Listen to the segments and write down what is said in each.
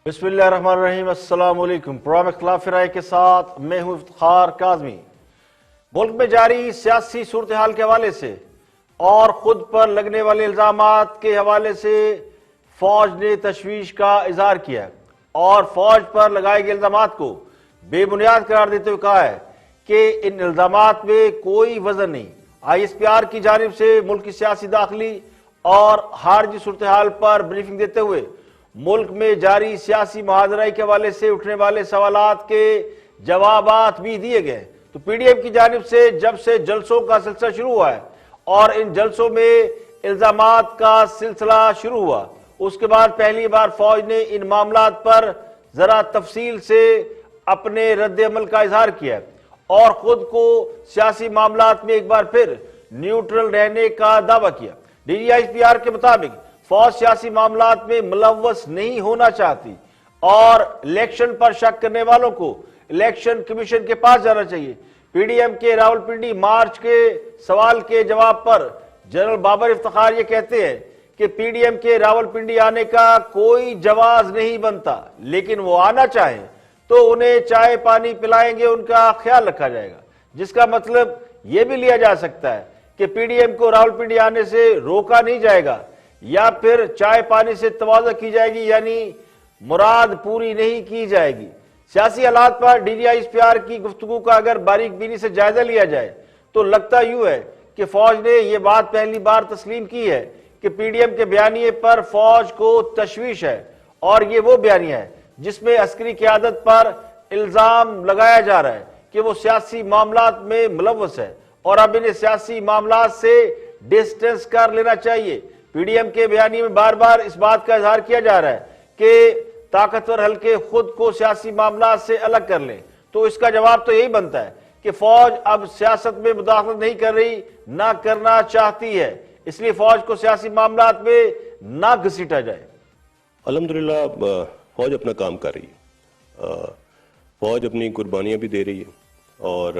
बिस्मिल्लाहिर्रहमानिर्रहीम। अस्सलाम वालेकुम। प्रोग्राम इख्तिलाफ राय के साथ मैं हूं इफ्तिखार काज़मी। मुल्क में जारी सियासी सूरत हाल के हवाले से और खुद पर लगने वाले इल्जामात के हवाले से फौज ने तशवीश का इजहार किया है और फौज पर लगाए गए इल्जामात को बेबुनियाद करार देते हुए कहा है कि इन इल्जामात में कोई वजन नहीं। ISPR की जानिब से मुल्क की सियासी दाखिली और खारजी सूरत हाल पर ब्रीफिंग देते हुए मुल्क में जारी सियासी मुहाजराई के हवाले से उठने वाले सवालात के जवाबात भी दिए गए। तो PDM की जानिब से जब से जलसों का सिलसिला शुरू हुआ है और इन जलसों में इल्जामात का सिलसिला शुरू हुआ, उसके बाद पहली बार फौज ने इन मामलात पर जरा तफसील से अपने रद्द अमल का इजहार किया और खुद को सियासी मामलात में एक बार फिर न्यूट्रल रहने का दावा किया। DGISPR के मुताबिक फौज सियासी मामलात में मुलव्वस नहीं होना चाहती और इलेक्शन पर शक करने वालों को इलेक्शन कमीशन के पास जाना चाहिए। PDM के रावलपिंडी मार्च के सवाल के जवाब पर जनरल बाबर इफ्तिखार ये कहते हैं कि PDM के रावलपिंडी आने का कोई जवाज नहीं बनता, लेकिन वो आना चाहें तो उन्हें चाय पानी पिलाएंगे, उनका ख्याल रखा जाएगा। जिसका मतलब यह भी लिया जा सकता है कि PDM को रावलपिंडी आने से रोका नहीं जाएगा या फिर चाय पानी से तवाज़ा की जाएगी, यानी मुराद पूरी नहीं की जाएगी। सियासी हालात पर DGISPR की गुफ्तगू का अगर बारीक बीनी से जायजा लिया जाए तो लगता यूं है कि फौज ने यह बात पहली बार तस्लीम की है कि PDM के बयानिए पर फौज को तशवीश है और ये वो बयानिया है जिसमें अस्करी क़यादत पर इल्जाम लगाया जा रहा है कि वो सियासी मामलात में मुलव्वस है और अब इन्हें सियासी मामलात से डिस्टेंस कर लेना चाहिए। PDM के बयानी में बार बार इस बात का इजहार किया जा रहा है कि ताकतवर हल्के खुद को सियासी मामलात से अलग कर लें। तो इसका जवाब तो यही बनता है कि फौज अब सियासत में मुदाखलत नहीं कर रही, ना करना चाहती है, इसलिए फौज को सियासी मामलात में ना घसीटा जाए। अल्हम्दुलिल्लाह फौज अपना काम कर रही है, फौज अपनी कुर्बानियाँ भी दे रही है और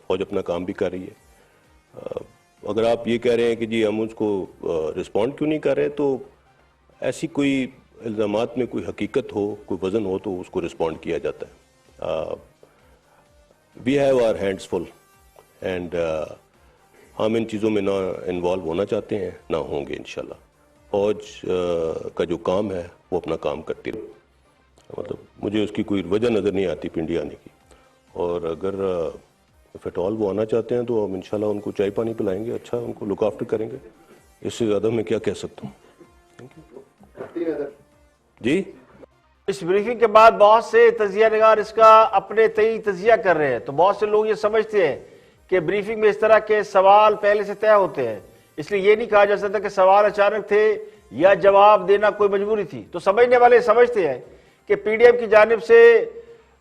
फौज अपना काम भी कर रही है। अगर आप ये कह रहे हैं कि जी हम उसको रिस्पॉन्ड क्यों नहीं कर रहे, तो ऐसी कोई इल्ज़ामात में कोई हकीकत हो, कोई वज़न हो तो उसको रिस्पॉन्ड किया जाता है। We have our hands full and हम इन चीज़ों में ना इन्वॉल्व होना चाहते हैं, ना होंगे इंशाल्लाह। फौज का जो काम है वो अपना काम करती रहे, मतलब मुझे उसकी कोई वजह नज़र नहीं आती पिंडी आने की। और अगर इफ एट ऑल वो आना चाहते हैं तो हम इंशाल्लाह उनको चाय पानी पिलाएंगे, अच्छा उनको लुक आफ्टर करेंगे। इससे ज़्यादा मैं क्या कह सकता हूँ। जी, इस ब्रीफिंग के बाद बहुत से तजिया निगार इसका अपने तय तजिया कर रहे हैं। तो बहुत से लोग ये समझते हैं कि ब्रीफिंग में इस तरह के सवाल पहले से तय होते हैं, इसलिए ये नहीं कहा जा सकता कि सवाल अचानक थे या जवाब देना कोई मजबूरी थी। तो समझने वाले समझते हैं कि PDM की जानिब से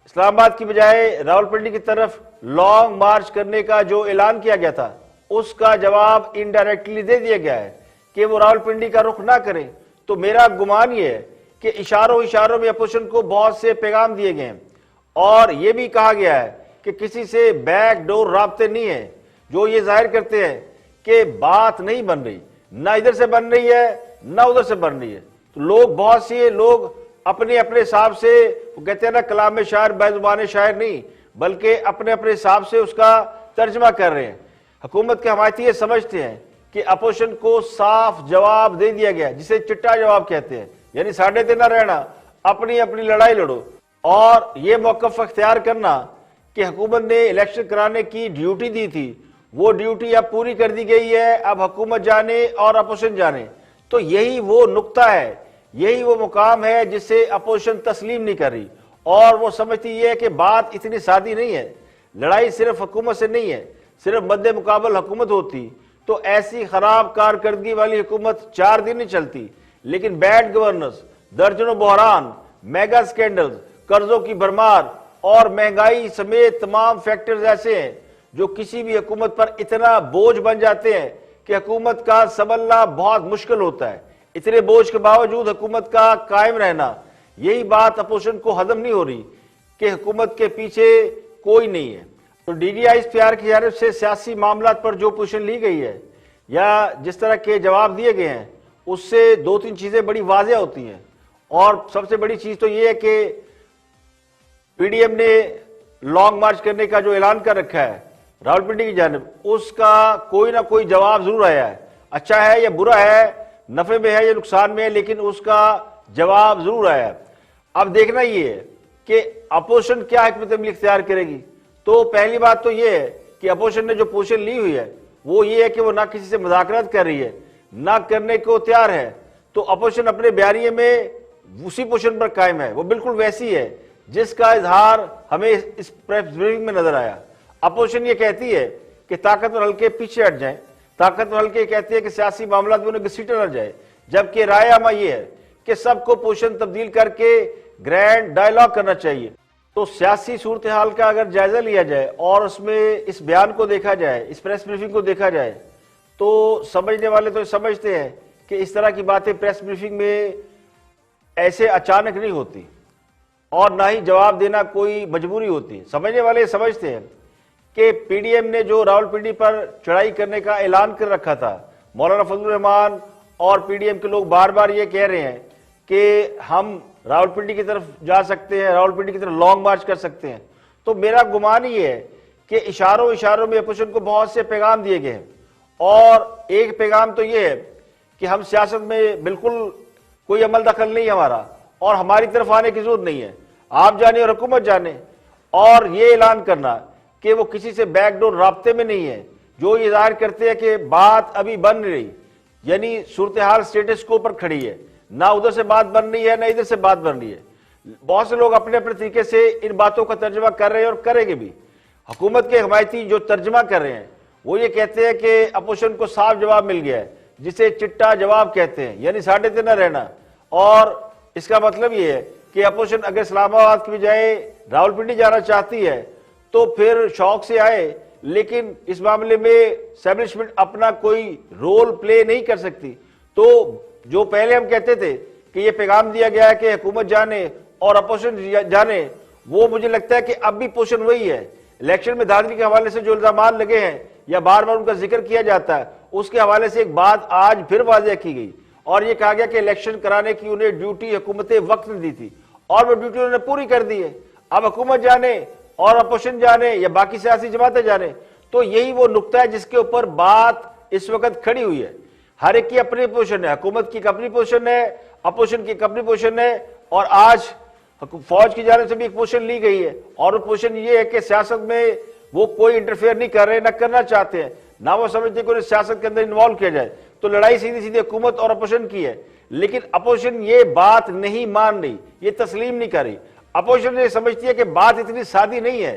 इस्लामाबाद की बजाय रावलपिंडी की तरफ लॉन्ग मार्च करने का जो ऐलान किया गया था उसका जवाब इनडायरेक्टली दे दिया गया है कि वो रावलपिंडी का रुख ना करें। तो मेरा गुमान ये है कि इशारों में अपोजिशन को बहुत से पैगाम दिए गए हैं और यह भी कहा गया है कि किसी से बैक डोर राब्ते नहीं है, जो ये जाहिर करते हैं कि बात नहीं बन रही, ना इधर से बन रही है ना उधर से बन रही है। तो लोग बहुत से लोग अपने अपने हिसाब से, वो कहते हैं ना कलाम शायर बेजुबान शायर नहीं, बल्कि अपने अपने हिसाब से उसका तर्जमा कर रहे हैं। हुकूमत के हमायती ये समझते हैं कि अपोजिशन को साफ जवाब दे दिया गया, जिसे चिट्टा जवाब कहते हैं, यानी साढ़े दिन रहना, अपनी अपनी लड़ाई लड़ो और ये मौक़िफ़ अख्तियार करना कि हुकूमत ने इलेक्शन कराने की ड्यूटी दी थी, वो ड्यूटी अब पूरी कर दी गई है, अब हुकूमत जाने और अपोजिशन जाने। तो यही वो नुक्ता है, यही वो मुकाम है जिसे अपोजिशन तस्लीम नहीं कर रही और वो समझती है कि बात इतनी सादी नहीं है, लड़ाई सिर्फ हुकूमत से नहीं है। सिर्फ मद्दे मुकाबल हुकूमत होती तो ऐसी खराब कारकर्दगी वाली हुकूमत 4 दिन नहीं चलती, लेकिन बैड गवर्नेंस, दर्जनों बहरान, मेगा स्कैंडल्स, कर्जों की भरमार और महंगाई समेत तमाम फैक्टर्स ऐसे हैं जो किसी भी हुकूमत पर इतना बोझ बन जाते हैं कि हुकूमत का संभलना बहुत मुश्किल होता है। इतने बोझ के बावजूद हुकूमत का कायम रहना, यही बात अपोजिशन को हजम नहीं हो रही कि हुकूमत के पीछे कोई नहीं है। तो DGISPR की जानिब से सियासी मामलात पर जो पोजीशन ली गई है या जिस तरह के जवाब दिए गए हैं, उससे 2-3 चीजें बड़ी वाज़ेह होती हैं और सबसे बड़ी चीज तो ये है कि पीडीएम ने लॉन्ग मार्च करने का जो ऐलान कर रखा है रावलपिंडी की जानिब, उसका कोई ना कोई जवाब जरूर आया है। अच्छा है या बुरा है, नफे में है या नुकसान में है, लेकिन उसका जवाब जरूर आया है। अब देखना ये है कि अपोजिशन क्या हिकमत अमली इख्तियार करेगी। तो पहली बात तो ये है कि अपोजिशन ने जो पोजीशन ली हुई है वो ये है कि वो ना किसी से मुज़ाकरात कर रही है, ना करने को तैयार है। तो अपोजिशन अपने बयानिए में उसी पोजीशन पर कायम है, वो बिल्कुल वैसी है जिसका इजहार हमें इस प्रेस ब्रीफिंग में नजर आया। अपोजिशन ये कहती है कि ताकतवर हल्के पीछे हट जाएं, ताकतवर हल्के कहती है कि सियासी मामला में उन्हें घसीटा न जाए, जबकि रायनामा ये है कि सबको पोजीशन तब्दील करके ग्रैंड डायलॉग करना चाहिए। तो सियासी सूरत हाल का अगर जायजा लिया जाए और उसमें इस बयान को देखा जाए, इस प्रेस ब्रीफिंग को देखा जाए, तो समझने वाले तो समझते हैं कि इस तरह की बातें प्रेस ब्रीफिंग में ऐसे अचानक नहीं होती और ना ही जवाब देना कोई मजबूरी होती। समझने वाले समझते हैं कि पीडीएम ने जो रावलपिंडी पर चढ़ाई करने का ऐलान कर रखा था, मौलाना फजलुर रहमान और पीडीएम के लोग बार बार ये कह रहे हैं कि हम रावलपिंडी की तरफ जा सकते हैं, रावलपिंडी की तरफ लॉन्ग मार्च कर सकते हैं। तो मेरा गुमान ये है कि इशारों इशारों में अपोजिशन को बहुत से पैगाम दिए गए हैं और एक पैगाम तो ये है कि हम सियासत में बिल्कुल कोई अमल दखल नहीं हमारा और हमारी तरफ आने की जरूरत नहीं है, आप जाने और हुकूमत जाने। और ये ऐलान करना कि वो किसी से बैकडोर राब्ते में नहीं है, जो ये जाहिर करते हैं कि बात अभी बन नहीं रही, यानी सूरत हाल स्टेटस को पर खड़ी है, ना उधर से बात बन रही है ना इधर से बात बन रही है। बहुत से लोग अपने अपने तरीके से इन बातों का तर्जमा कर रहे हैं और करेंगे भी। हुकूमत के हमायती जो तर्जमा कर रहे हैं वो ये कहते हैं कि अपोजिशन को साफ जवाब मिल गया है, जिसे चिट्टा जवाब कहते हैं, यानी साढ़े दिन न रहना। और इसका मतलब ये है कि अपोजिशन अगर इस्लामाबाद की बजाय रावलपिंडी जाना चाहती है तो फिर शौक से आए, लेकिन इस मामले में एस्टैब्लिशमेंट अपना कोई रोल प्ले नहीं कर सकती। तो जो पहले हम कहते थे कि ये पैगाम दिया गया है कि हुकूमत जाने और अपोजिशन जाने, वो मुझे लगता है कि अब भी पोजीशन वही है। इलेक्शन में धांधली के हवाले से जो इल्जाम लगे हैं या बार बार उनका जिक्र किया जाता है, उसके हवाले से एक बात आज फिर वाज़ेह की गई और ये कहा गया कि इलेक्शन कराने की उन्हें ड्यूटी हुकूमत वक्त ने दी थी और वो ड्यूटी उन्होंने पूरी कर दी है। अब हुकूमत जाने और अपोजिशन जाने या बाकी सियासी जमातें जाने, तो यही वो नुक्ता है जिसके ऊपर बात इस वक्त खड़ी हुई है। हर एक की अपनी पोजीशन है, हुकूमत की अपनी पोजीशन है, अपोजिशन की अपनी पोजीशन है और आज फौज की जानिब से भी एक पोजीशन ली गई है और वो पोजीशन ये है कि सियासत में वो कोई इंटरफेयर नहीं कर रहे, ना करना चाहते हैं, ना वो समझते कि उन्हें सियासत के अंदर इन्वॉल्व किया जाए। तो लड़ाई सीधी सीधी हुकूमत और अपोजिशन की है, लेकिन अपोजिशन ये बात नहीं मान रही, ये तस्लीम नहीं कर रही। अपोजिशन ये समझती है कि बात इतनी सादी नहीं है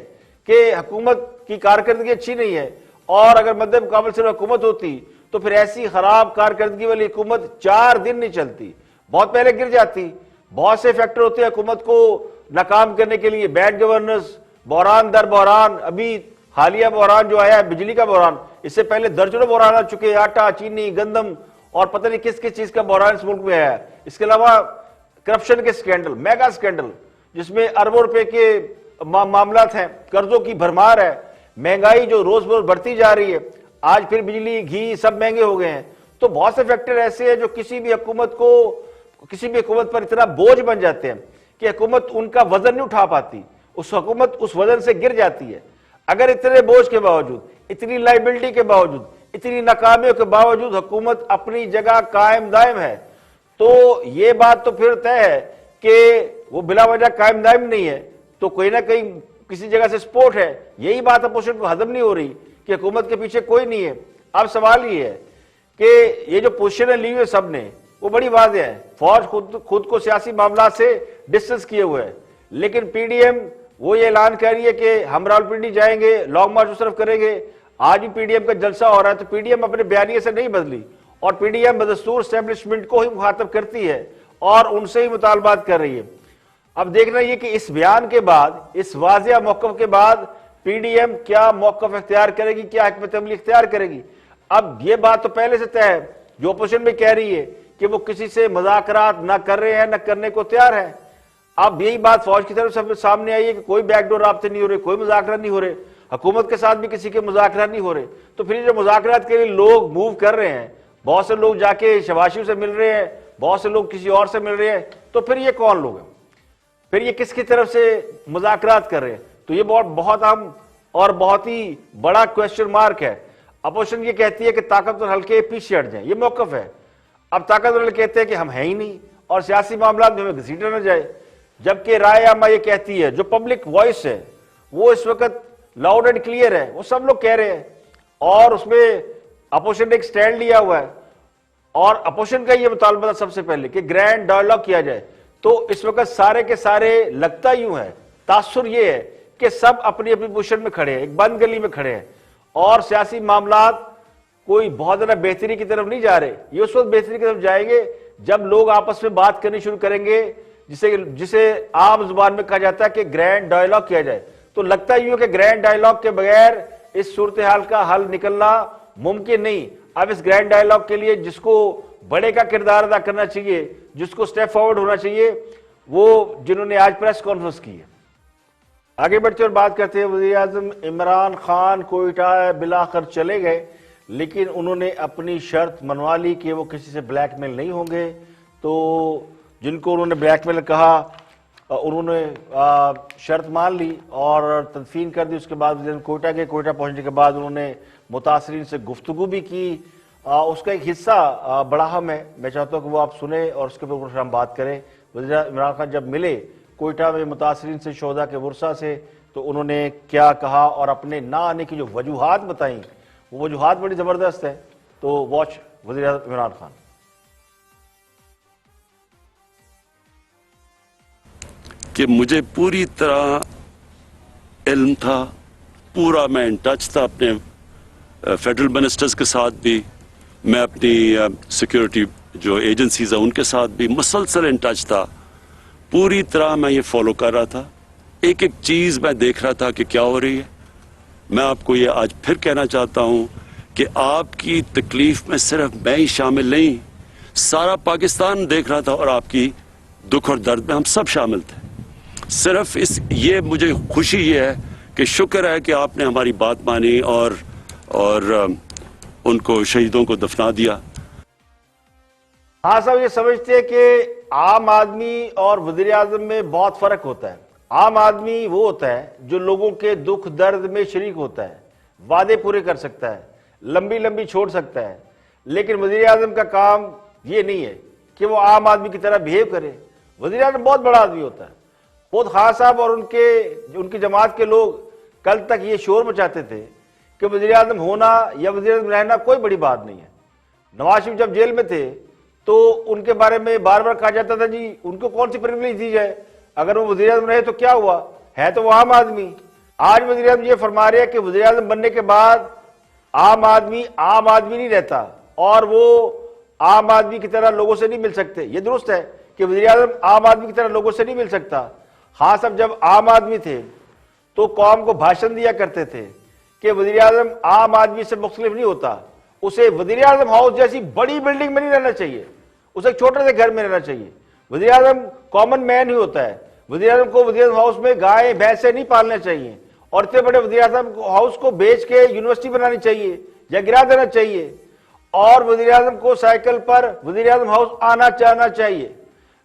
कि हुकूमत की कारकर्दगी अच्छी नहीं है और अगर मद्दे मुकाबले से हुकूमत होती तो फिर ऐसी खराब कारकर्दगी वाली हुकूमत 4 दिन नहीं चलती, बहुत पहले गिर जाती। बहुत से फैक्टर होते हैं हुकूमत को नाकाम करने के लिए, बैड गवर्नेंस, बहरान दर बहरान, अभी हालिया बहरान जो आया है बिजली का बहरान, इससे पहले दर्जनों बहरान आ चुके हैं, आटा, चीनी, गंदम और पता नहीं किस किस चीज का बहरान इस मुल्क में आया है। इसके अलावा करप्शन के स्कैंडल, मेगा स्कैंडल, जिसमें अरबों रुपए के मामला हैं, कर्जों की भरमार है, महंगाई जो रोज रोज बढ़ती जा रही है, आज फिर बिजली घी सब महंगे हो गए हैं। तो बहुत से फैक्टर ऐसे हैं जो किसी भी हुकूमत पर इतना बोझ बन जाते हैं कि हुकूमत उनका वजन नहीं उठा पाती, उस हुकूमत उस वजन से गिर जाती है। अगर इतने बोझ के बावजूद, इतनी लाइबिलिटी के बावजूद, इतनी नाकामियों के बावजूद हुकूमत अपनी जगह कायम दायम है, तो ये बात तो फिर तय है कि वो बिला वजह कायम दायम नहीं है, तो कोई ना कहीं किसी जगह से सपोर्ट है। यही बात अपोजिशन को हजम नहीं हो रही कि हुकूमत के पीछे कोई नहीं है। अब सवाल ये है कि ये जो पोजीशन ली हुई सब ने वो बड़ी वाज़ेह है। फौज खुद को सियासी मामला से डिस्टेंस किए हुए है, लेकिन पीडीएम वो ये ऐलान कर रही है कि हम रावलपिंडी जाएंगे, लॉन्ग मार्च उस तरफ करेंगे। आज भी पीडीएम का जलसा हो रहा है, तो पीडीएम अपने बयानिए से नहीं बदली और पीडीएम बदस्तूर एस्टेब्लिशमेंट को ही मुखातब करती है और उनसे ही मुतालबात कर रही है। अब देखना ये कि इस बयान के बाद, इस वाज़ेह मौक़िफ़ के बाद पीडीएम क्या मौक़िफ़ इख्तियार करेगी, क्या हिकमत अमली इख्तियार करेगी। अब ये बात तो पहले से तय है, जो अपोजिशन में कह रही है कि वो किसी से मुज़ाकरात ना कर रहे हैं, ना करने को तैयार है। अब यही बात फौज की तरफ से सामने आई है कि कोई बैकडोर राब्ते नहीं हो रहे, कोई मुज़ाकरात नहीं हो रहे, हुकूमत के साथ भी किसी के मुज़ाकरात नहीं हो रहे। तो फिर जो मुज़ाकरात के लिए लोग मूव कर रहे हैं, बहुत से लोग जाके शबाशियों से मिल रहे हैं, बहुत से लोग किसी और से मिल रहे हैं, तो फिर ये कौन लोग हैं, फिर ये किसकी तरफ से मुज़ाकरात कर रहे हैं? तो ये बहुत अहम और बहुत ही बड़ा क्वेश्चन मार्क है। अपोजिशन ये कहती है कि ताकतवर हल्के पीछे हट जाएं, ये मौकफ है। अब ताकतवर हल्के कहते हैं कि हम हैं ही नहीं और सियासी मामला में हमें घसीटा न जाए, जबकि राय आमा ये कहती है, जो पब्लिक वॉइस है वो इस वक्त लाउड एंड क्लियर है, वो सब लोग कह रहे हैं और उसमें अपोजिशन ने एक स्टैंड लिया हुआ है और अपोजिशन का ये मुतालबा था सबसे पहले कि ग्रैंड डायलॉग किया जाए। तो इस वक्त सारे के सारे लगता यूं है, तासुर ये है कि सब अपनी अपनी पोजीशन में खड़े हैं, एक बंद गली में खड़े हैं और सियासी मामलात कोई बहुत ज्यादा बेहतरी की तरफ नहीं जा रहे। ये उस वक्त बेहतरी की तरफ जाएंगे जब लोग आपस में बात करनी शुरू करेंगे, जिसे आम जुबान में कहा जाता है कि ग्रैंड डायलॉग किया जाए। तो लगता ही है कि ग्रैंड डायलॉग के बगैर इस सूरत हाल का हल निकलना मुमकिन नहीं। अब इस ग्रैंड डायलॉग के लिए जिसको बड़े का किरदार अदा करना चाहिए, जिसको स्टेप फॉरवर्ड होना चाहिए, वो जिन्होंने आज प्रेस कॉन्फ्रेंस की है। आगे बढ़ते और बात करते हैं, वज़ीर आज़म इमरान खान कोयटा बिलाखिर चले गए, लेकिन उन्होंने अपनी शर्त मनवा ली कि वो किसी से ब्लैकमेल नहीं होंगे। तो जिनको उन्होंने ब्लैकमेल कहा उन्होंने शर्त मान ली और तदफीन कर दी। उसके बाद कोयटा के कोयटा पहुंचने के बाद उन्होंने मुतासरीन से गुफ्तगू भी की। उसका एक हिस्सा बड़ा अहम है, मैं चाहता हूँ कि वो आप सुने और उसके ऊपर हम बात करें। वज़ीर इमरान खान जब मिले कोयटा में मुतासरीन से, शोहदा के वर्सा से, तो उन्होंने क्या कहा और अपने ना आने की जो वजूहात बताई, वो वजूहात बड़ी ज़बरदस्त है। तो वॉच वज़ीर इमरान खान। कि मुझे पूरी तरह इल्म था, पूरा मैं इन टच था अपने फेडरल मिनिस्टर्स के साथ भी, मैं अपनी सिक्योरिटी जो एजेंसीज हैं उनके साथ भी मुसलसल इन टच था। पूरी तरह मैं ये फॉलो कर रहा था, एक एक चीज़ मैं देख रहा था कि क्या हो रही है। मैं आपको ये आज फिर कहना चाहता हूँ कि आपकी तकलीफ में सिर्फ मैं ही शामिल नहीं, सारा पाकिस्तान देख रहा था और आपकी दुख और दर्द में हम सब शामिल थे। सिर्फ ये मुझे खुशी ये है कि शुक्र है कि आपने हमारी बात मानी और उनको, शहीदों को दफना दिया। हाँ साहब, ये समझते हैं कि आम आदमी और वज़ीर आज़म में बहुत फर्क होता है। आम आदमी वो होता है जो लोगों के दुख दर्द में शरीक होता है, वादे पूरे कर सकता है, लंबी लंबी छोड़ सकता है, लेकिन वज़ीर आज़म का काम ये नहीं है कि वो आम आदमी की तरह बिहेव करे। वज़ीर आज़म बहुत बड़ा आदमी होता है। खुद खान साहब और उनकी जमात के लोग कल तक ये शोर मचाते थे कि वज़ीर आज़म होना या वज़ीर आज़म रहना कोई बड़ी बात नहीं है। नवाज शरीफ जब जेल में थे तो उनके बारे में बार बार कहा जाता था, जी उनको कौन सी प्रिविलेज दी जाए, अगर वो वज़ीर आज़म रहे तो क्या हुआ, है तो वो आम आदमी। आज वज़ीर आज़म ये फरमा रहे हैं कि वज़ीर आज़म बनने के बाद आम आदमी नहीं रहता और वो आम आदमी की तरह लोगों से नहीं मिल सकते। ये दुरुस्त है कि वज़ीर आज़म आम आदमी की तरह लोगों से नहीं मिल सकता। हाँ साहब, जब आम आदमी थे तो कौम को भाषण दिया करते थे कि वज़ीर आज़म आम आदमी से मुख्तलिफ नहीं होता, उसे वज़ीर आज़म हाउस जैसी बड़ी बिल्डिंग में नहीं रहना चाहिए, उसे एक छोटे से घर में रहना चाहिए। वज़ीर आज़म कॉमन मैन ही होता है। वज़ीर आज़म को वज़ीर आज़म हाउस में गाय भैंसे नहीं पालने चाहिए और इतने बड़े वज़ीर आज़म हाउस को बेच के यूनिवर्सिटी बनानी चाहिए या गिरा देना चाहिए और वज़ीर आज़म को साइकिल पर वज़ीर आज़म हाउस आना जाना चाहिए।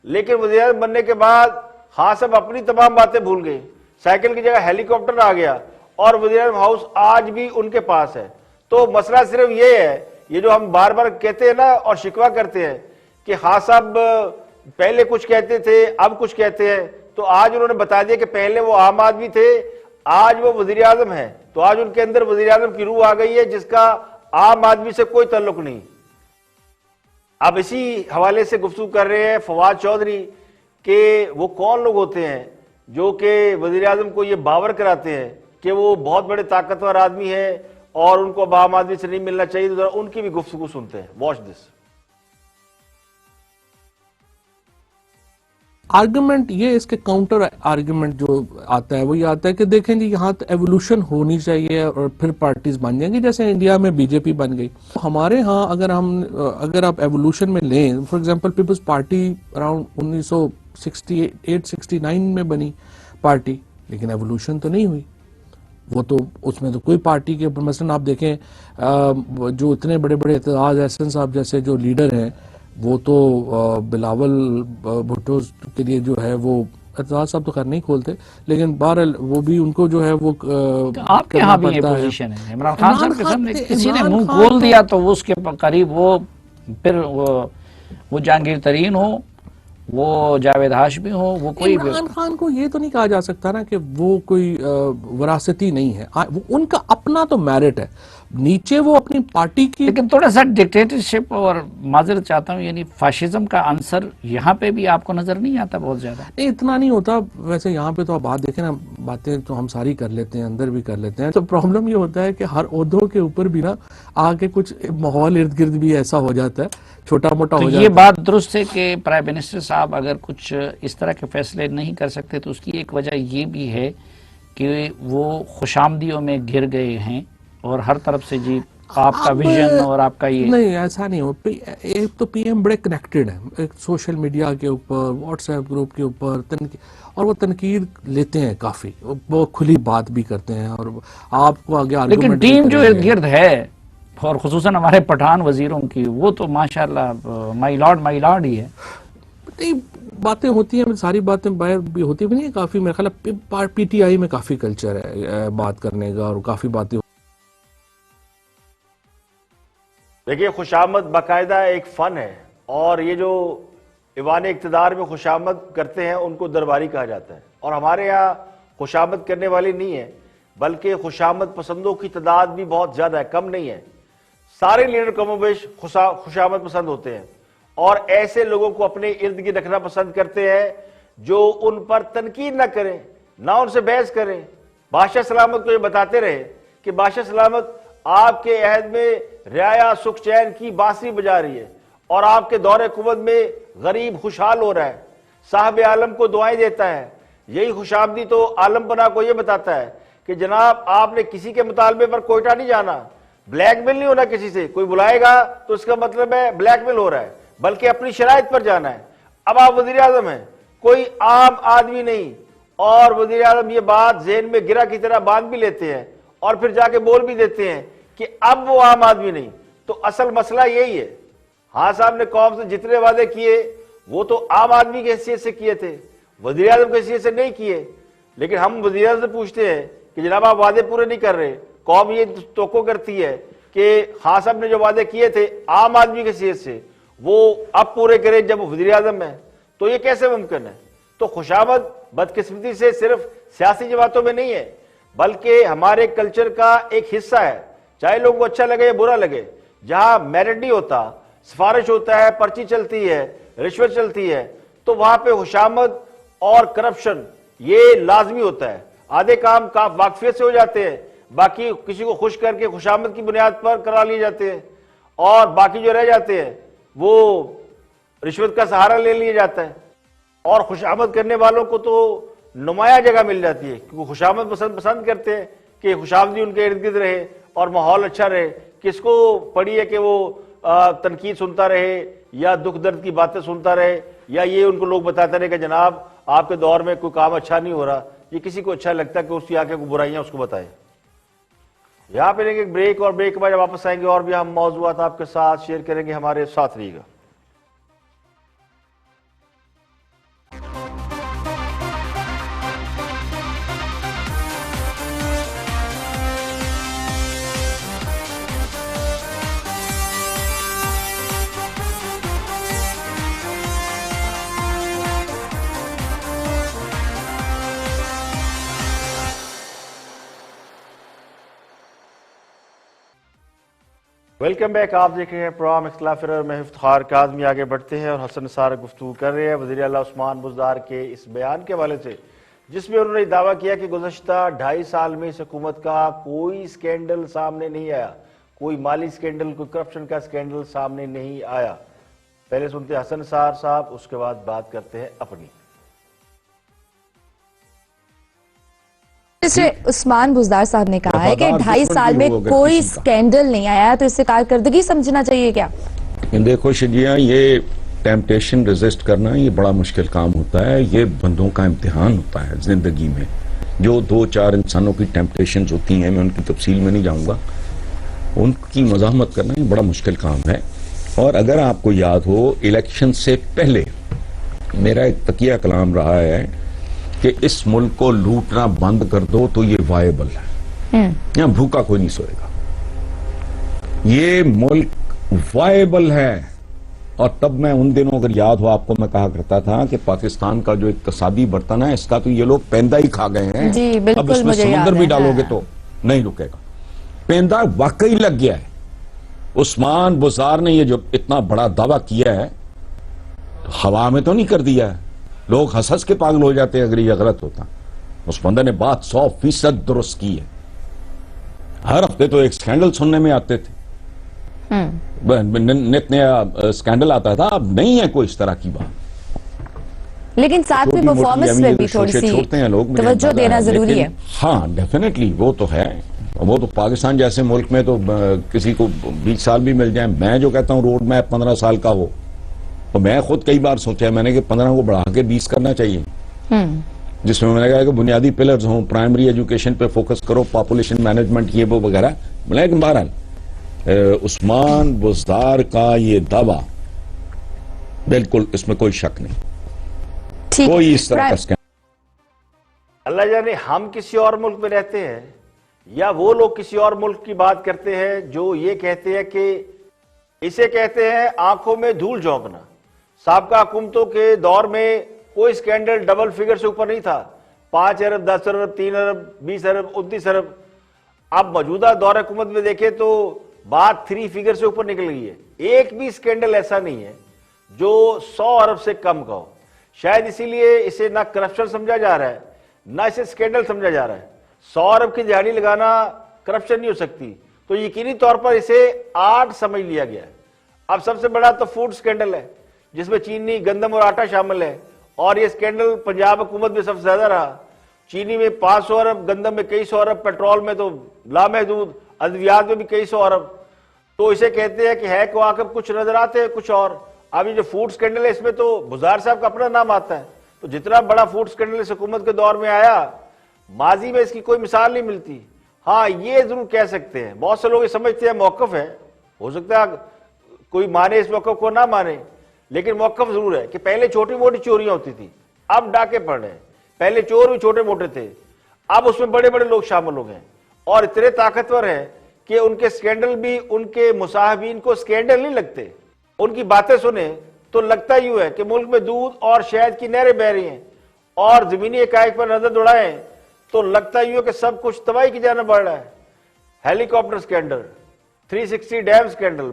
लेकिन वज़ीर आज़म बनने के बाद हाँ सब अपनी तमाम बातें भूल गए, साइकिल की जगह हेलीकॉप्टर आ गया और वज़ीर आज़म हाउस आज भी उनके पास है। तो मसला सिर्फ ये है, ये जो हम बार बार कहते हैं ना और शिकवा करते हैं कि हाँ साहब पहले कुछ कहते थे अब कुछ कहते हैं, तो आज उन्होंने बता दिया कि पहले वो आम आदमी थे, आज वो वज़ीर आज़म है। तो आज उनके अंदर वज़ीर आज़म की रूह आ गई है जिसका आम आदमी से कोई ताल्लुक नहीं। अब इसी हवाले से गुफ्तगू कर रहे हैं फवाद चौधरी कि वो कौन लोग होते हैं जो कि वज़ीर आज़म को ये बावर कराते हैं कि वो बहुत बड़े ताकतवर आदमी है और उनको आम आदमी से नहीं मिलना चाहिए। तो जरा उनकी भी गुफ्तगू सुनते हैं, वॉच दिस। आर्गुमेंट ये, इसके काउंटर आर्गुमेंट जो आता है वो ये आता है कि देखें जी यहाँ तो एवोल्यूशन होनी चाहिए और फिर पार्टीज बन जाएंगी, जैसे इंडिया में बीजेपी बन गई। हमारे यहाँ अगर आप एवोल्यूशन में लें, for example people's party around 1968-69 में बनी पार्टी, लेकिन एवोल्यूशन तो नहीं हुई। वो तो उसमें तो कोई पार्टी के, मसलन आप देखें जो इतने बड़े बड़े एतजाज एहसन साहब जैसे जो लीडर हैं वो तो बिलावल भुट्टो के लिए जो है वो एतजाज साहब तो खैर नहीं खोलते, लेकिन बहरहाल वो भी उनको जो है वो तो आपके यहाँ भी ये पोजीशन है। इमरान खान साहब के सामने किसी ने मुंह खोल दिया तो वो उसके करीब वो फिर वो जहांगीर तरीन हो, वो जावेद हाशमी हो, वो कोई भी। इमरान खान को ये तो नहीं कहा जा सकता ना कि वो कोई विरासती नहीं है, वो उनका अपना तो मेरिट है, नीचे वो अपनी पार्टी की। लेकिन थोड़ा सा डिक्टेटरशिप और माजरत चाहता हूँ यानी फाशिज्म का आंसर यहाँ पे भी आपको नजर नहीं आता बहुत ज्यादा? नहीं, इतना नहीं होता वैसे। यहाँ पे तो आप बात देखें ना, बातें तो हम सारी कर लेते हैं, अंदर भी कर लेते हैं। तो प्रॉब्लम ये होता है कि हर ओहदों के ऊपर भी ना आके कुछ माहौल इर्द गिर्द भी ऐसा हो जाता है, छोटा मोटा हो जाता है। ये बात दुरुस्त है कि प्राइम मिनिस्टर साहब अगर कुछ इस तरह के फैसले नहीं कर सकते तो उसकी एक वजह ये भी है कि वो खुशामदियों में घिर गए हैं और हर तरफ से जी आपका विजन और आपका ये। नहीं, ऐसा नहीं हो। एक तो पीएम बड़े कनेक्टेड है, एक सोशल मीडिया के ऊपर, व्हाट्सएप ग्रुप के ऊपर और वो तनकीद लेते हैं काफी, वो खुली बात भी करते हैं और आपको आगे। लेकिन टीम जो इर्द गिर्द है और खुसूसन हमारे पठान वजीरों की, वो तो माशाल्लाह माई लॉर्ड ही है। बातें होती हैं, सारी बातें बाहर भी होती भी नहीं, काफी मेरे ख्याल पीटीआई में काफी कल्चर है बात करने का और काफी बातें। देखिए, खुशामद बाकायदा एक फन है और ये जो ईवान इक़्तिदार में खुशामद करते हैं उनको दरबारी कहा जाता है। और हमारे यहाँ खुशामद करने वाली नहीं है, बल्कि खुशामद पसंदों की तादाद भी बहुत ज़्यादा है, कम नहीं है। सारे लीडर कमोबेश खुशामद पसंद होते हैं और ऐसे लोगों को अपने इर्द गिर्द रखना पसंद करते हैं जो उन पर तनकीद ना करें, ना उनसे बहस करें। बादशाह सलामत को ये बताते रहे कि बादशाह सलामत आपके अहद में रियाया सुख चैन की बांसुरी बजा रही है और आपके दौरे कुवत में गरीब खुशहाल हो रहा है, साहब आलम को दुआएं देता है। यही खुशामदी तो आलम पना को यह बताता है कि जनाब आपने किसी के मुतालबे पर कोयटा नहीं जाना, ब्लैकमेल नहीं होना किसी से। कोई बुलाएगा तो उसका मतलब है ब्लैकमेल हो रहा है, बल्कि अपनी शराइत पर जाना है। अब आप वजीर आजम हैं, कोई आम आदमी नहीं, और वजीर आजम ये बात जेहन में गिरा की तरह बांध भी लेते हैं और फिर जाके बोल भी देते हैं कि अब वो आम आदमी नहीं। तो असल मसला यही है। हाँ साहब ने कौम से जितने वादे किए वो तो आम आदमी की हैसियत से किए थे, वजीर आजम की हैसियत से नहीं किए। लेकिन हम वजीर आजम से पूछते हैं कि जनाब आप वादे पूरे नहीं कर रहे, कौम ये तोको करती है कि खान साहब ने जो वादे किए थे आम आदमी की हैसियत से वो अब पूरे करें जब वजीर आजम है, तो ये कैसे मुमकिन है? तो खुशामद बदकिस्मती से सिर्फ सियासी जमातों में नहीं है, बल्कि हमारे कल्चर का एक हिस्सा है, चाहे लोगों को अच्छा लगे या बुरा लगे। जहां मेरिट नहीं होता, सिफारिश होता है, पर्ची चलती है, रिश्वत चलती है, तो वहां पे खुशामद और करप्शन ये लाजमी होता है। आधे काम का वाकफियत से हो जाते हैं, बाकी किसी को खुश करके खुशामद की बुनियाद पर करा लिए जाते हैं, और बाकी जो रह जाते हैं वो रिश्वत का सहारा ले लिया जाता है। और खुशामद करने वालों को तो नुमाया जगह मिल जाती है, क्योंकि खुशामद पसंद करते हैं कि खुशामदी उनके इर्द गिर्द रहे और माहौल अच्छा रहे। किसको पड़ी है कि वो तनकीद सुनता रहे या दुख दर्द की बातें सुनता रहे, या ये उनको लोग बताते रहे कि जनाब आपके दौर में कोई काम अच्छा नहीं हो रहा। ये किसी को अच्छा लगता है कि उसकी आके कोई बुराइयां उसको बताए। यहाँ पे लेंगे ब्रेक, और ब्रेक के बाद वापस आएंगे और भी हम मौजूद आपके साथ शेयर करेंगे। हमारे साथ रहिएगा। Welcome back. आप देख रहे हैं प्रोग्राम इख्तिलाफ में इफ्तिखार काज़मी। आगे बढ़ते हैं और हसन निसार गुफ्तगू कर रहे हैं वज़ीर आला उस्मान बुज़दार के इस बयान के हवाले से, जिसमें उन्होंने दावा किया कि गुज़श्ता 2.5 साल में इस हुकूमत का कोई स्कैंडल सामने नहीं आया, कोई माली स्कैंडल, कोई करप्शन का स्कैंडल सामने नहीं आया। पहले सुनते हैं हसन निसार साहब, उसके बाद बात करते हैं अपनी। उस्मान बुज़दार साहब ने कहा है कि 2.5 साल में कोई स्कैंडल नहीं आया, तो इससे कारकर्दगी समझना चाहिए क्या? देखो शिजिया, ये टेम्पटेशन रेजिस्ट करना ये बड़ा मुश्किल काम होता है। ये बंदों का इम्तिहान होता है जिंदगी में। जो 2-4 इंसानों की टेम्पटेशन होती हैं, मैं उनकी तफसील में नहीं जाऊंगा, उनकी मज़ाहमत करना ये बड़ा मुश्किल काम है। और अगर आपको याद हो, इलेक्शन से पहले मेरा एक तकिया कलाम रहा है कि इस मुल्क को लूटना बंद कर दो तो ये वायबल है, यहां भूखा कोई नहीं सोएगा, ये मुल्क वायबल है। और तब मैं उन दिनों, अगर याद हो आपको, मैं कहा करता था कि पाकिस्तान का जो इक्तसादी बर्तन है इसका तो ये लोग पेंदा ही खा गए हैं जी, बिल्कुल, अब इसमें मुझे समुंदर याद भी है, डालोगे हाँ। तो नहीं रुकेगा। पेंदा वाकई लग गया है। उस्मान बुज़ार ने ये जो इतना बड़ा दावा किया है, हवा में तो नहीं कर दिया है, लोग हंस हंस के पागल हो जाते हैं अगर ये गलत होता। उस बंदे ने बात 100% दुरुस्त की है। हर हफ्ते तो एक स्कैंडल सुनने में आते थे, नित नया स्कैंडल आता था, अब नहीं है कोई इस तरह की बात। लेकिन साथ में परफॉर्मेंस में भी थोड़ी सी छोड़ते हैं लोग, तवज्जो देना जरूरी है। हाँ, डेफिनेटली वो तो है। वो तो पाकिस्तान जैसे मुल्क में तो किसी को 20 साल भी मिल जाए। मैं जो कहता हूँ रोड मैप 15 साल का हो, तो मैं खुद कई बार सोचा है मैंने कि 15 को बढ़ा के 20 करना चाहिए, जिसमें मैंने कहा कि बुनियादी पिलर्स हों, प्राइमरी एजुकेशन पे फोकस करो, पॉपुलेशन मैनेजमेंट, ये वो वगैरह। लेकिन बहरहाल उस्मान बुज़दार का ये दावा, बिल्कुल इसमें कोई शक नहीं, ठीक, कोई इस तरह का स्कैम। अल्लाह जाने हम किसी और मुल्क में रहते हैं या वो लोग किसी और मुल्क की बात करते हैं जो ये कहते हैं कि इसे कहते हैं आंखों में धूल झोंकना। साबका हुकूमतों के दौर में कोई स्कैंडल डबल फिगर से ऊपर नहीं था, 5 अरब, 10 अरब, 3 अरब, 20 अरब, 29 अरब। अब मौजूदा दौर हुकूमत में देखें तो बात 3 फिगर से ऊपर निकल गई है। एक भी स्कैंडल ऐसा नहीं है जो 100 अरब से कम का हो। शायद इसीलिए इसे ना करप्शन समझा जा रहा है, ना इसे स्कैंडल समझा जा रहा है। 100 अरब की दिहाड़ी लगाना करप्शन नहीं हो सकती, तो यकीनी तौर पर इसे आर्ट समझ लिया गया है। अब सबसे बड़ा तो फूड स्कैंडल है, जिसमें चीनी, गंदम और आटा शामिल है, और यह स्कैंडल पंजाब हुकूमत में सबसे ज्यादा रहा। चीनी में 500 अरब, गंदम में कई सौ अरब, पेट्रोल में तो लामहदूद, अद्वियात में भी कई सौ अरब। तो इसे कहते हैं कि है को आकर कुछ नजर आते हैं कुछ और। अब ये जो फूड स्कैंडल है इसमें तो बुज़दार साहब का अपना नाम आता है। तो जितना बड़ा फूड स्कैंडल इस हुकूमत के दौर में आया, माजी में इसकी कोई मिसाल नहीं मिलती। हाँ, ये जरूर कह सकते हैं, बहुत से लोग ये समझते हैं मौकफ है, हो सकता है कोई माने इस मौकफ को ना माने, लेकिन मौकफ जरूर है कि पहले छोटी मोटी चोरियां होती थी, अब डाके पड़ रहे हैं। पहले चोर भी छोटे मोटे थे, अब उसमें बड़े बड़े लोग शामिल हो गए और इतने ताकतवर हैं कि उनके स्कैंडल भी उनके मुसाहिबीन को स्कैंडल नहीं लगते। उनकी बातें सुने तो लगता यूं है कि मुल्क में दूध और शहद की नहरें बह रही हैं, और जमीनी इकाई पर नजर दौड़ाएं तो लगता यूं है कि सब कुछ तबाही की जाने बढ़ रहा है। Helicopter scandal, 360 dam scandal,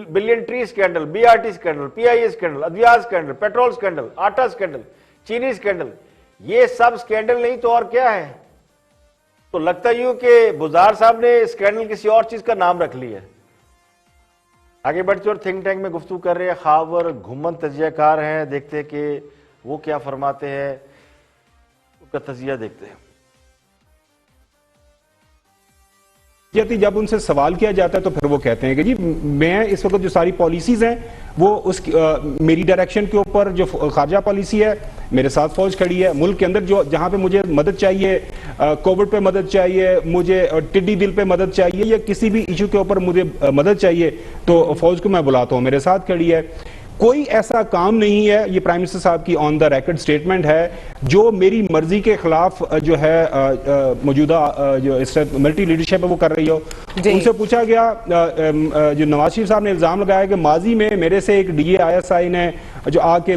billion tree scandal, BRT scandal, PIA scandal, अद्वियात स्कैंडल, पेट्रोल स्कैंडल, आटा स्कैंडल, चीनी स्कैंडल, ये सब स्कैंडल नहीं तो और क्या है। तो लगता यूं कि बुज़दार साहब ने स्कैंडल किसी और चीज का नाम रख लिया है। आगे बढ़ते और थिंक टैंक में गुफ्तगू कर रहे हैं खावर घुमन तजियाकार हैं, देखते हैं कि वो क्या फरमाते हैं, उनका तजिया देखते हैं। जब उनसे सवाल किया जाता है तो फिर वो कहते हैं कि जी मैं इस वक्त जो सारी पॉलिसीज हैं वो उस मेरी डायरेक्शन के ऊपर जो खारजा पॉलिसी है, मेरे साथ फौज खड़ी है मुल्क के अंदर, जो जहां पे मुझे मदद चाहिए, कोविड पे मदद चाहिए, मुझे टिड्डी बिल पे मदद चाहिए, या किसी भी इशू के ऊपर मुझे मदद चाहिए तो फौज को मैं बुलाता हूं, मेरे साथ खड़ी है। कोई ऐसा काम नहीं है, ये प्राइम मिनिस्टर साहब की ऑन द रिकॉर्ड स्टेटमेंट है, जो मेरी मर्जी के खिलाफ जो है मौजूदा जो मिलिट्री लीडरशिप है वो कर रही हो। उनसे पूछा गया, जो नवाज शरीफ साहब ने इल्जाम लगाया कि माजी में मेरे से एक DA ISI ने जो आके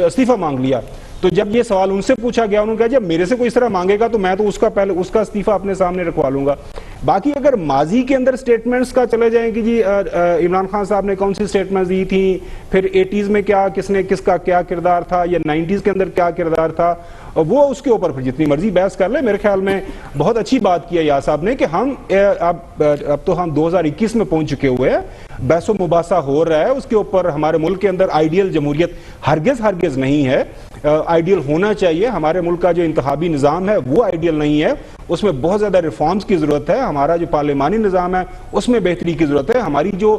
इस्तीफा मांग लिया, तो जब ये सवाल उनसे पूछा गया उन्होंने कहा जब मेरे से कोई इस तरह मांगेगा तो मैं तो उसका इस्तीफा अपने सामने रखवा लूंगा। बाकी अगर माजी के अंदर स्टेटमेंट्स का चले जाएं कि जी इमरान खान साहब ने कौन सी स्टेटमेंट्स दी थी, फिर 80s में क्या किसका क्या किरदार था, या 90s के अंदर क्या किरदार था, वो उसके ऊपर फिर जितनी मर्जी बहस कर ले। मेरे ख्याल में बहुत अच्छी बात की है या साहब ने कि हम अब तो हम 2021 में पहुंच चुके हुए हैं, बहसो मुबासा हो रहा है उसके ऊपर। हमारे मुल्क के अंदर आइडियल जमहूरियत हरगिज नहीं है, आइडियल होना चाहिए। हमारे मुल्क का जो इंतखाबी निज़ाम है वो आइडियल नहीं है, उसमें बहुत ज्यादा रिफॉर्म्स की जरूरत है। हमारा जो पार्लिमानी निज़ाम है उसमें बेहतरी की जरूरत है। हमारी जो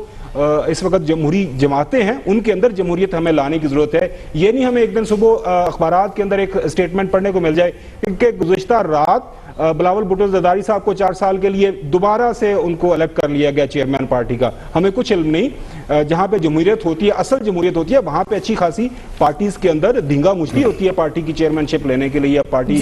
इस वक्त जमहूरी जमातें हैं उनके अंदर जमहूरियत हमें लाने की जरूरत है। ये नहीं हमें एक दिन सुबह अखबारात के अंदर एक स्टेटमेंट पढ़ने को मिल जाए कि गुज़िश्ता रात बिलावल भुट्टो जरदारी साहब को 4 साल के लिए दोबारा से उनको अलग कर लिया गया चेयरमैन पार्टी का। हमें कुछ इल्म नहीं। जहां पे जमहूरियत होती है, असल जमहूरियत होती है, वहां पे अच्छी खासी पार्टीज के अंदर धींगा मुश्ती होती है पार्टी की चेयरमैनशिप लेने के लिए या पार्टी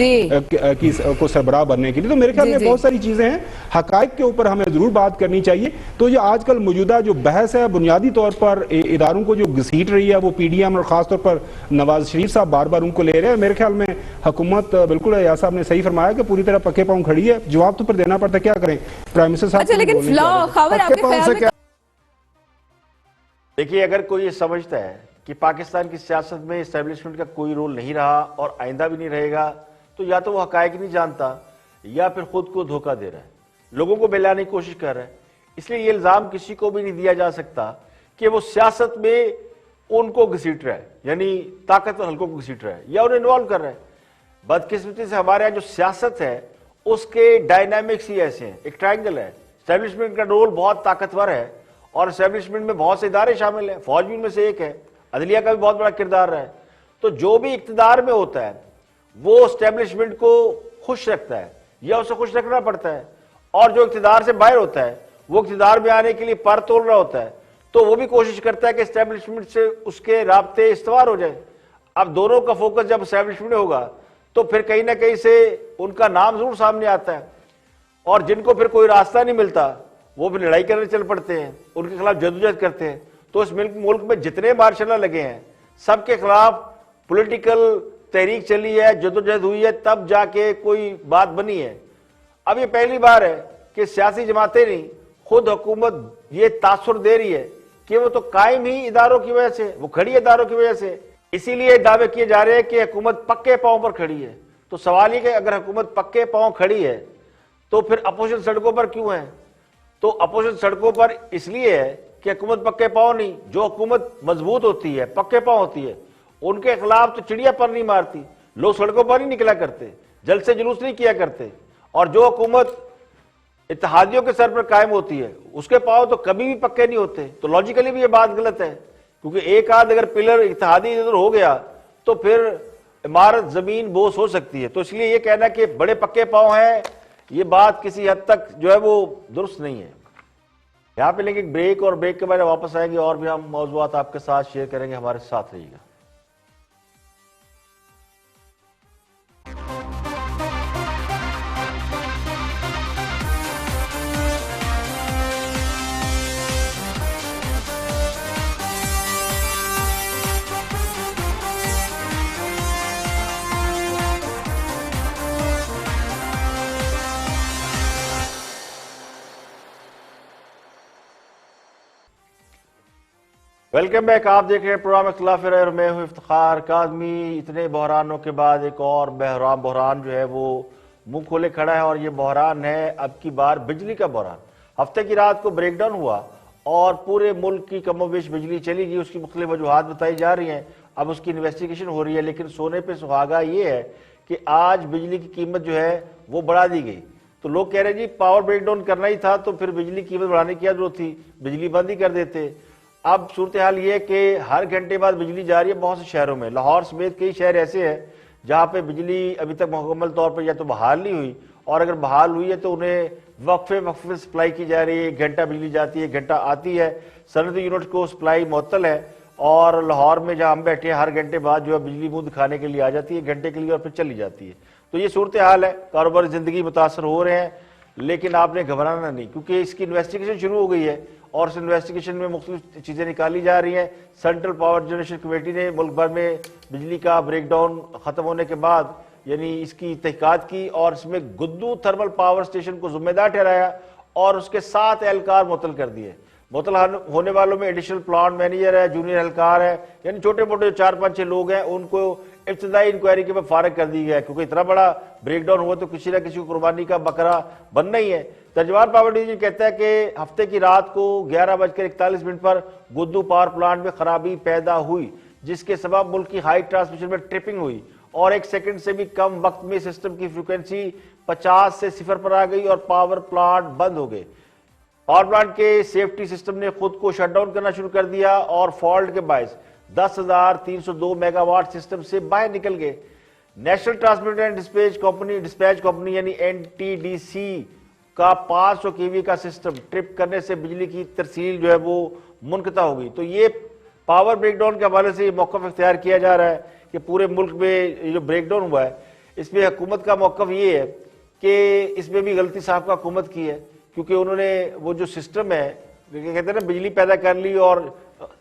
को सरबराह बनने के लिए। तो मेरे ख्याल में बहुत सारी चीजें हैं, हकायक के ऊपर हमें जरूर बात करनी चाहिए। तो ये आजकल मौजूदा जो बहस है बुनियादी तौर पर इदारों को जो घसीट रही है वो पीडीएम और खासतौर पर नवाज शरीफ साहब बार बार उनको ले रहे हैं। मेरे ख्याल में हुकूमत, बिल्कुल या साहब ने सही फरमाया कि पूरी तरह पक्के पांव खड़ी है। जवाब तो पर देना पड़ता है, क्या करें प्राइम मिनिस्टर साहब। अच्छा, लेकिन खबर आपके ख्याल में देखिए, अगर कोई ये समझता है कि पाकिस्तान की सियासत में एस्टेब्लिशमेंट का कोई रोल नहीं रहा और आइंदा भी नहीं रहेगा, तो या तो वो हकायक नहीं जानता या फिर खुद को धोखा दे रहा है, लोगों को बहलाने की कोशिश कर रहा है। इसलिए ये इल्जाम किसी को भी नहीं दिया जा सकता कि वो सियासत में उनको घसीट रहा है, यानी ताकतवर हल्कों को घसीट रहा है या उन्हें इन्वॉल्व कर रहा है। बदकिस्मती से हमारे यहाँ जो सियासत है उसके डायनामिक्स ही ऐसे हैं, एक ट्रायंगल है। एस्टेब्लिशमेंट का रोल बहुत ताकतवर है और एस्टेब्लिशमेंट में बहुत से इदारे शामिल हैं, फौज भी उनमें से एक है, अदलिया का भी बहुत बड़ा किरदार रहा है। तो जो भी इक्तदार में होता है वो एस्टेब्लिशमेंट को खुश रखता है या उसे खुश रखना पड़ता है, और जो इक्तदार से बाहर होता है वो इक्तदार में आने के लिए पर तोड़ रहा होता है, तो वो भी कोशिश करता है कि एस्टेब्लिशमेंट से उसके राब्ते इस्तवार हो जाए। अब दोनों का फोकस जब एस्टेब्लिशमेंट में होगा तो फिर कहीं ना कहीं से उनका नाम जरूर सामने आता है, और जिनको फिर कोई रास्ता नहीं मिलता वो भी लड़ाई करने चल पड़ते हैं, उनके खिलाफ जदोजहद करते हैं। तो इस मुल्क में जितने मार्शल लगे हैं सबके खिलाफ पॉलिटिकल तहरीक चली है, जदोजहद हुई है, तब जाके कोई बात बनी है। अब ये पहली बार है कि सियासी जमातें नहीं, खुद हुकूमत ये तासुर दे रही है कि वो तो कायम ही इदारों की वजह से, वो खड़ी इदारों की वजह से। इसीलिए दावे किए जा रहे हैं कि हुकूमत पक्के पांव पर खड़ी है। तो सवाल ये कि अगर हुकूमत पक्के पांव खड़ी है तो फिर अपोजिशन सड़कों पर क्यों है? तो अपोजिशन सड़कों पर इसलिए है कि हुकूमत पक्के पांव नहीं, जो हुकूमत मजबूत होती है, पक्के पांव होती है, उनके खिलाफ तो चिड़िया पर नहीं मारती, लोग सड़कों पर नहीं निकला करते, जलसे जुलूस नहीं किया करते। और जो हुकूमत इत्तेहादियों के सर पर कायम होती है उसके पांव तो कभी भी पक्के नहीं होते। तो लॉजिकली भी ये बात गलत है, क्योंकि एक आध अगर पिलर इत्तेहादी इधर हो गया तो फिर इमारत जमीन बोझ हो सकती है। तो इसलिए ये कहना कि बड़े पक्के पांव हैं, ये बात किसी हद तक जो है वो दुरुस्त नहीं है। यहाँ पे लेंगे ब्रेक, और ब्रेक के बाद वापस आएंगे और भी हम मौजूदात आपके साथ शेयर करेंगे। हमारे साथ रहिएगा। Welcome back. आप देख रहे हैं प्रोग्राम इख्तिलाफ राय और मैं हूं इफ्तिखार काज़मी। इतने बहरानों के बाद एक और बहरान जो है वो मुंह खोले खड़ा है, और ये बहरान है अब की बार बिजली का बहरान। हफ्ते की रात को ब्रेकडाउन हुआ और पूरे मुल्क की कमोबेश बिजली चली गई। उसकी मुख्तलिफ वजूहात बताई जा रही हैं, अब उसकी इन्वेस्टिगेशन हो रही है। लेकिन सोने पे सुहागा ये है कि आज बिजली की कीमत जो है वो बढ़ा दी गई। तो लोग कह रहे हैं जी पावर ब्रेकडाउन करना ही था तो फिर बिजली की कीमत बढ़ाने की क्या जरूरत थी, बिजली बंद ही कर देते। अब सूरत हाल ये कि हर घंटे बाद बिजली जा रही है बहुत से शहरों में। लाहौर समेत कई शहर ऐसे हैं जहाँ पे बिजली अभी तक मुकम्मल तौर पर या तो बहाल नहीं हुई, और अगर बहाल हुई है तो उन्हें वक्फे सप्लाई की जा रही है। 1 घंटा बिजली जाती है, 1 घंटा आती है। सनती यूनिट को सप्लाई मुअत्तल है, और लाहौर में जहाँ हम बैठे हैं हर घंटे बाद जो है बिजली मुंह दिखाने के लिए आ जाती है, 1 घंटे के लिए, और फिर चली जाती है। तो ये सूरत हाल है, कारोबारी जिंदगी मुतासर हो रहे हैं। लेकिन आपने घबराना नहीं, क्योंकि इसकी इन्वेस्टिगेशन शुरू हो गई है और इस इन्वेस्टिगेशन में मुख्तलिफ चीज़ें निकाली जा रही हैं। सेंट्रल पावर जनरेशन कमेटी ने मुल्क भर में बिजली का ब्रेकडाउन ख़त्म होने के बाद यानी इसकी तहकीकात की, और इसमें गुद्दू थर्मल पावर स्टेशन को जिम्मेदार ठहराया और उसके 7 एहलकार मुअत्तल कर दिए। मुअत्तल होने वालों में एडिशनल प्लांट मैनेजर है, जूनियर एहलकार है, यानी छोटे मोटे 4-5-6 लोग हैं, उनको इब्तदाई इंक्वायरी के बाद फारिग कर दी गया है, क्योंकि इतना बड़ा ब्रेकडाउन हुआ तो किसी न किसी को कुर्बानी का बकरा बनना ही है। तर्जुमान पावर डिवीजन कहता है कि हफ्ते की रात को 11:41 पर गुद्दू पावर प्लांट में खराबी पैदा हुई, जिसके सबब मुल्क की हाई ट्रांसमिशन में ट्रिपिंग हुई और 1 सेकंड से भी कम वक्त में सिस्टम की फ्रिक्वेंसी 50 से 0 पर आ गई और पावर प्लांट बंद हो गए। पावर प्लांट के सेफ्टी सिस्टम ने खुद को शटडाउन करना शुरू कर दिया और फॉल्ट के बायस 10,302 मेगावाट सिस्टम से बाहर निकल गए। National transmission and dispatch company यानी एनटीडीसी का 500 केवी का सिस्टम ट्रिप करने से बिजली की तरसील जो है वो मुनक़ता होगी। तो ये पावर ब्रेकडाउन के हवाले से मौक़िफ़ इख्तियार किया जा रहा है कि पूरे मुल्क में ये जो ब्रेकडाउन हुआ है इसमें हुकूमत का मौक़िफ़ ये है कि इसमें भी गलती साहब का हुकूमत की है, क्योंकि उन्होंने वो जो सिस्टम है कहते हैं ना बिजली पैदा कर ली और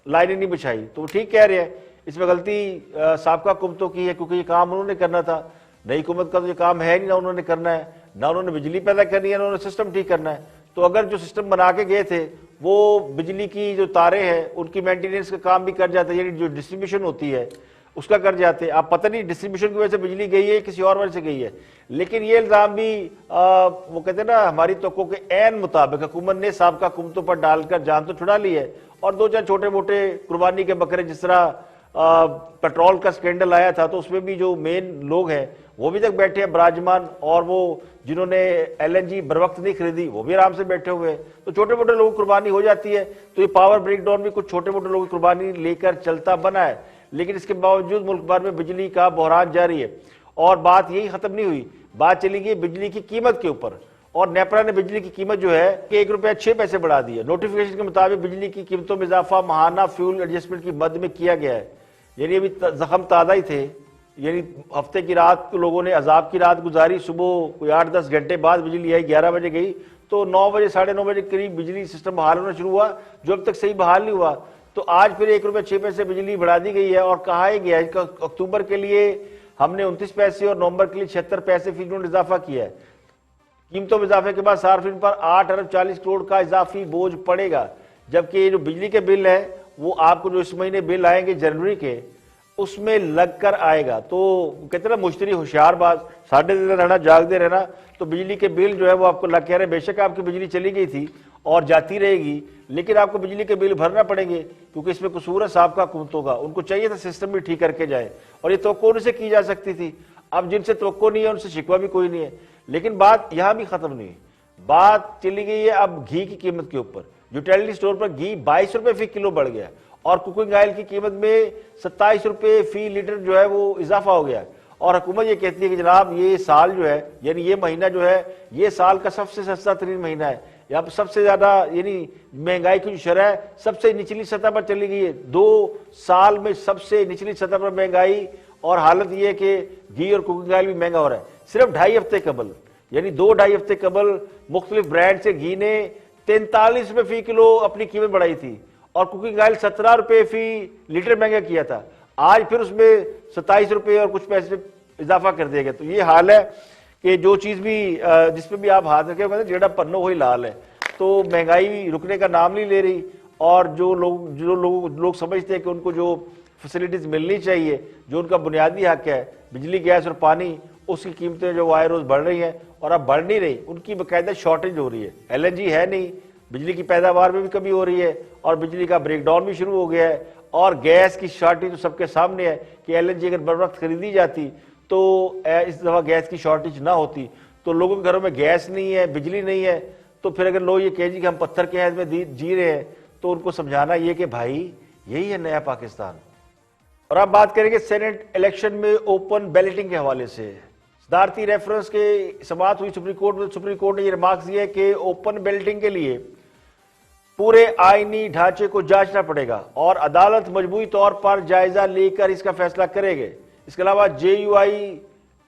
लाइनें नहीं बिछाई, तो वो ठीक कह रहे हैं। इसमें गलती साबका हुकूमतों की है, क्योंकि ये काम उन्होंने करना था। नई हुकूमत का तो ये काम है नहीं, ना उन्होंने करना है, ना उन्होंने बिजली पैदा करनी है, ना उन्होंने सिस्टम ठीक करना है। तो अगर जो सिस्टम बना के गए थे वो बिजली की जो तारें हैं उनकी मेंटेनेंस का काम भी कर जाते, यानी जो डिस्ट्रीब्यूशन होती है उसका कर जाते। आप पता नहीं डिस्ट्रीब्यूशन की वजह से बिजली गई है किसी और वजह से गई है, लेकिन ये इल्ज़ाम भी वो कहते हैं ना हमारी तवक्को के ऐन मुताबिक हुकूमत ने साबका हुकूमतों पर डालकर जान तो छुड़ा ली है। और दो चार छोटे मोटे कुर्बानी के बकरे, जिस तरह पेट्रोल का स्कैंडल आया था तो उसमें भी जो मेन लोग हैं वो भी तक बैठे हैं बराजमान, और वो जिन्होंने एलएनजी बर वक्त नहीं खरीदी वो भी आराम से बैठे हुए हैं। तो छोटे मोटे लोगों की कुर्बानी हो जाती है। तो ये पावर ब्रेकडाउन भी कुछ छोटे मोटे लोगों की कुर्बानी लेकर चलता बना है, लेकिन इसके बावजूद मुल्क भर में बिजली का बहरान जारी है। और बात यही खत्म नहीं हुई, बात चली गई बिजली की कीमत के ऊपर, और नेपरा ने बिजली की कीमत जो है कि 1 रुपया 6 पैसे बढ़ा दी है। नोटिफिकेशन के मुताबिक बिजली की कीमतों में इजाफा माहाना फ्यूल एडजस्टमेंट की मद में किया गया है। यानी अभी जख्म ताज़ा ही थे, यानी हफ्ते की रात को लोगों ने अजाब की रात गुजारी, सुबह कोई 8-10 घंटे बाद बिजली आई, 11 बजे गई, तो 9 बजे 9:30 बजे करीब बिजली सिस्टम बहाल होना शुरू हुआ, जो अब तक सही बहाल नहीं हुआ। तो आज फिर 1 रुपया 6 पैसे बिजली बढ़ा दी गई है। और कहा गया है अक्टूबर के लिए हमने 29 पैसे और नवंबर के लिए 76 पैसे फी यूनिट इजाफा किया है। कीमतों में इजाफे के बाद सार्फिन पर 8 अरब 40 करोड़ का इजाफी बोझ पड़ेगा, जबकि जो बिजली के बिल है वो आपको जो इस महीने बिल आएंगे जनवरी के उसमें लग कर आएगा। तो कहते ना मुश्तरी होशियारबाज, साढ़े दिन रहना जागते रहना, तो बिजली के बिल जो है वो आपको लग कह रहे हैं। बेशक आपकी बिजली चली गई थी और जाती रहेगी, लेकिन आपको बिजली के बिल भरना पड़ेंगे, क्योंकि इसमें कसूर है साबका हुकूमतों का। उनको चाहिए था सिस्टम भी ठीक करके जाए, और ये तवक्को उनसे की जा सकती थी। अब जिनसे तवक्को नहीं है उनसे शिकवा भी कोई नहीं है। लेकिन बात यहां भी खत्म नहीं, बात चली गई है अब घी की कीमत के ऊपर। यूटिलिटी स्टोर पर घी 22 रुपए फी किलो बढ़ गया, और कुकिंग ऑयल की कीमत में 27 रुपए फी लीटर जो है वो इजाफा हो गया। और हुकूमत ये कहती है कि जनाब ये साल जो है, यानी ये महीना जो है, ये साल का सबसे सस्ता तरीन महीना है। यहाँ पर सबसे ज्यादा यानी महंगाई की जो शरह है सबसे निचली सतह पर चली गई है। 2 साल में सबसे निचली सतह पर महंगाई, और हालत ये है कि घी और कुकिंग ऑयल भी महंगा हो रहा है। सिर्फ 2.5 हफ्ते कबल, यानी 2-2.5 हफ्ते कबल मुख्तलिफ ब्रांड से घी ने 43 रुपए फी किलो अपनी कीमत बढ़ाई थी, और कुकिंग ऑयल 17 रुपए फी लीटर महंगा किया था। आज फिर उसमें 27 रुपए और कुछ पैसे इजाफा कर दिया गया। तो ये हाल है कि जो चीज भी जिसपे भी आप हाथ रखे जेड़ा पन्नो वही लाल है। तो महंगाई रुकने का नाम नहीं ले रही, और जो लोग समझते हैं कि उनको जो फैसिलिटीज मिलनी चाहिए, जो उनका बुनियादी हक है बिजली गैस और पानी, उसकी कीमतें जो आए रोज बढ़ रही हैं, और अब बढ़ नहीं रही, उनकी बाकायदा शॉर्टेज हो रही है। एलएनजी है नहीं, बिजली की पैदावार में भी कमी हो रही है, और बिजली का ब्रेकडाउन भी शुरू हो गया है। और गैस की शॉर्टेज तो सबके सामने है कि एलएनजी अगर बर वक्त खरीदी जाती तो इस दफा गैस की शॉर्टेज ना होती। तो लोगों के घरों में गैस नहीं है, बिजली नहीं है, तो फिर अगर लोग ये कहें कि हम पत्थर के हैज में जी रहे हैं, तो उनको समझाना ये कि भाई यही है नया पाकिस्तान। और अब बात करेंगे सेनेट इलेक्शन में ओपन बैलेटिंग के हवाले से। सदारती रेफरेंस के समाअत हुई सुप्रीम कोर्ट में। सुप्रीम कोर्ट ने यह रिमार्क्स दिया कि ओपन बैलेटिंग के लिए पूरे आईनी ढांचे को जांचना पड़ेगा, और अदालत मजबूरी तौर पर जायजा लेकर इसका फैसला करेगी। इसके अलावा JUI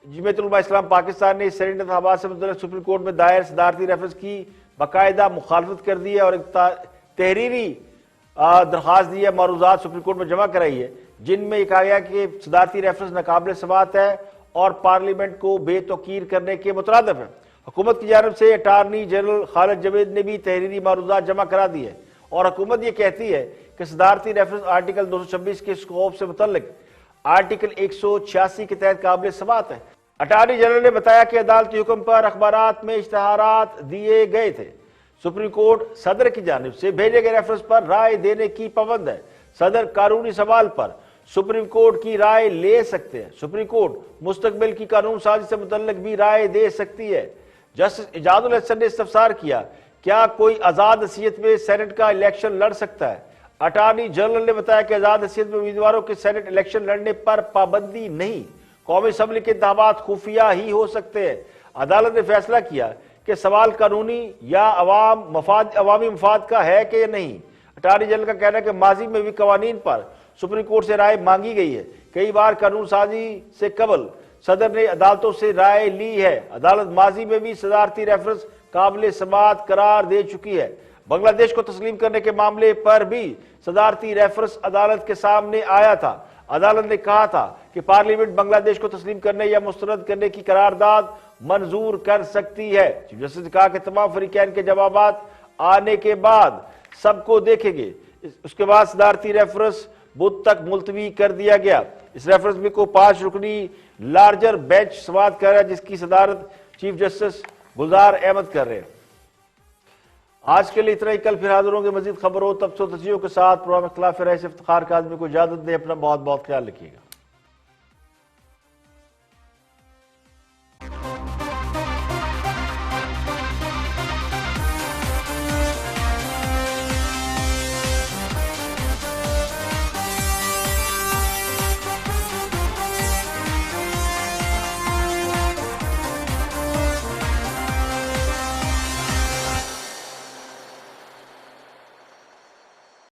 जमीयत उलमा इस्लाम पाकिस्तान ने सेनेट इंतखाबात से मुतल्लिक़ सुप्रीम कोर्ट में दायर सदारती रेफरेंस की बाकायदा मुखालफत कर दी है, और एक तहरीरी दरख्वास्त दी है, मारूजात सुप्रीम कोर्ट में जमा कराई है, जिनमें यह कहा गया कि सदारती रेफरेंस नाकाबिल समाअत है और पार्लियामेंट को बेतौकीर करने के मुतरादिफ है। हुकूमत की जानब से अटारनी जनरल खालिद जवेद ने भी तहरीरी मारूजात जमा करा दी है, और हुकूमत ये कहती है कि सदारती रेफरेंस आर्टिकल 226 के स्कोप से मुतल्लिक आर्टिकल 186 के तहत काबिल समाअत है। अटारनी जनरल ने बताया कि अदालती हुक्म पर अखबारात में इश्तहारात दिए गए थे। सुप्रीम कोर्ट सदर की जानिब से भेजे गए रेफरेंस पर राय देने की पाबंद है। सदर कानूनी सवाल पर सुप्रीम कोर्ट की राय ले सकते हैं। सुप्रीम कोर्ट मुस्तकबिल की कानून साजी से मुतल्लिक भी राय दे सकती है। जस्टिस इजाजुल हसन ने इस्तफसार किया, क्या कोई आजाद हैसियत में सेनेट का इलेक्शन लड़ सकता है? अटारनी जनरल ने बताया कि आजाद हैसियत में उम्मीदवारों के सेनेट इलेक्शन लड़ने पर पाबंदी नहीं। कौमी असम्बली के इंतखाबात खुफिया ही हो सकते हैं। अदालत ने फैसला किया कि सवाल कानूनी या अवामी मफाद का है कि नहीं। अटॉर्नी जनरल का कहना है कि माजी में भी कवानीन पर सुप्रीम कोर्ट से राय मांगी गई है। कई बार कानून साजी से कबल सदर ने अदालतों से राय ली है। अदालत माजी में भी सदारती रेफरेंस काबिल समाअत करार दे चुकी है। बांग्लादेश को तस्लीम करने के मामले पर भी सदारती रेफरेंस अदालत के सामने आया था। अदालत ने कहा था कि पार्लियामेंट बांग्लादेश को तस्लीम करने या मुस्तरद करने की करारदाद मंजूर कर सकती है। चीफ जस्टिस ने कहा कि तमाम फरीकैन के जवाबात आने के बाद सबको देखेंगे। उसके बाद सदारती रेफरेंस बुध तक मुलतवी कर दिया गया। इस रेफरेंस में को 5 रुकनी लार्जर बेंच समाअत कर रहा है, जिसकी सदारत चीफ जस्टिस गुलजार अहमद कर रहे हैं। आज के लिए इतना ही। कल फिर हाजिर होंगे मजीद खबरों तबसरों तस्वीरों के साथ। प्रोग्राम इख्तिलाफ राय से इफ्तिखार काज़मी को इजाजत दें। अपना बहुत बहुत ख्याल रखिएगा।